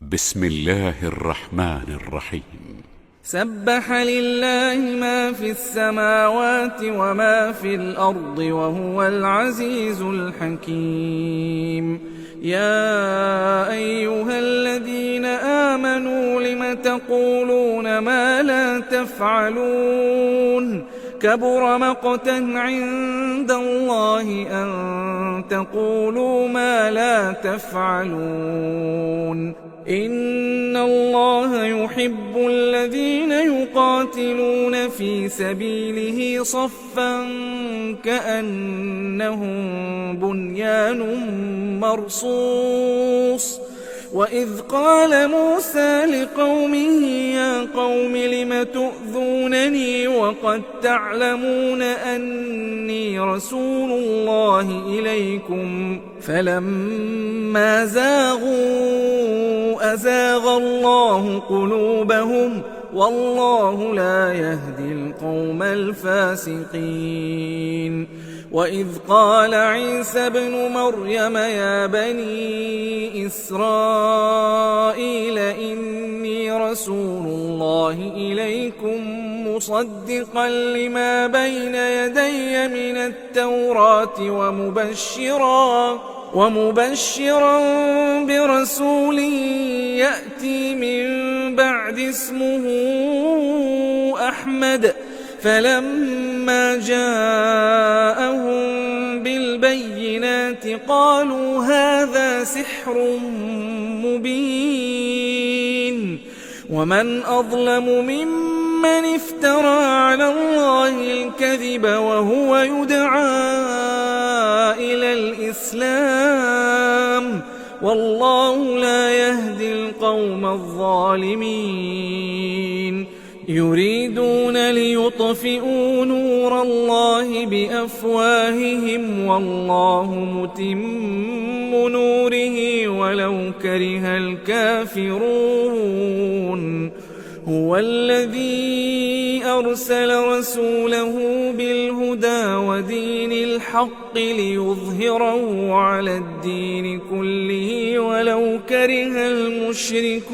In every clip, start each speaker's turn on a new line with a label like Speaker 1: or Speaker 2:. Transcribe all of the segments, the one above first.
Speaker 1: بسم الله الرحمن الرحيم.
Speaker 2: سبح لله ما في السماوات وما في الأرض وهو العزيز الحكيم. يا أيها الذين آمنوا لم تقولون ما لا تفعلون كبر مقتا عند الله أن تقولوا ما لا تفعلون. إن الله يحب الذين يقاتلون في سبيله صفا كأنهم بنيان مرصوص. وإذ قال موسى لقومه يا قوم لم تؤذونني وقد تعلمون أني رسول الله إليكم فلما زاغوا أزاغ الله قلوبهم والله لا يهدي القوم الفاسقين. وإذ قال عيسى ابن مريم يا بني إسرائيل إني رسول الله إليكم مصدقا لما بين يدي من التوراة ومبشرا برسول يأتي من بعد اسمه أحمد. فلما جاءهم بالبينات قالوا هذا سحر مبين. ومن أظلم ممن افترى على الله الكذب وهو يدعى إلى الإسلام والله لا يهدي القوم الظالمين. يريدون ليطفئوا نور الله بأفواههم والله متم نوره ولو كره الكافرون. هو الذي أرسل رسوله بالهدى ودين الحق ليظهره على الدين كله ولو كره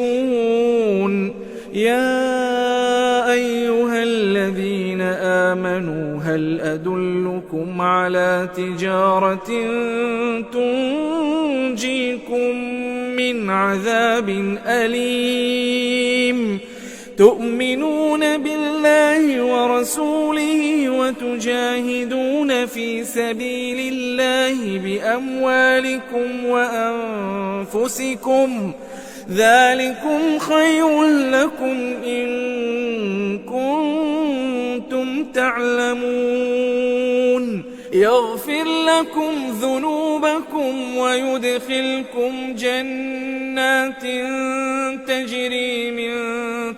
Speaker 2: المشركون. يا أيها الذين آمنوا هل أدلكم على تجارة تنجيكم من عذاب أليم تؤمنون بالله ورسوله وتجاهدون في سبيل الله بأموالكم وأنفسكم ذلكم خير لكم إن كنتم تعلمون. يغفر لكم ذنوبكم ويدخلكم جنات تجري من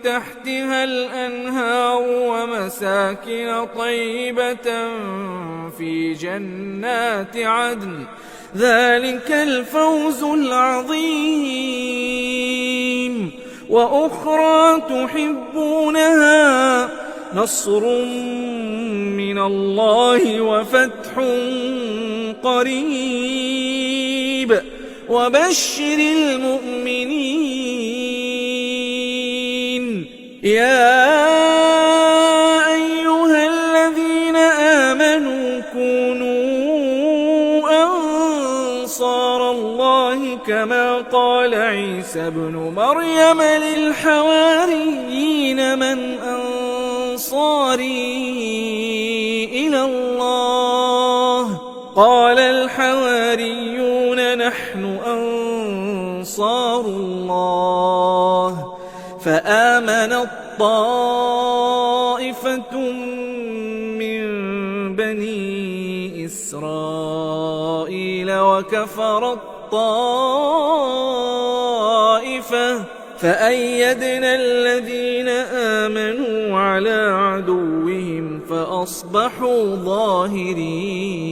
Speaker 2: تحتها الأنهار ومساكن طيبة في جنات عدن ذلك الفوز العظيم. وأخرى تحبونها نصر من الله وفتح قريب وبشر المؤمنين. يا أيها الذين آمنوا كونوا أنصار الله كما قال عيسى ابن مريم للحواريين من أنصاري إلى الله قال الحواريون نحن أنصار الله. فآمنت طائفة من بني إسرائيل وكفرت طائفة فأيدنا الذين آمنوا على عدوهم فأصبحوا ظاهرين.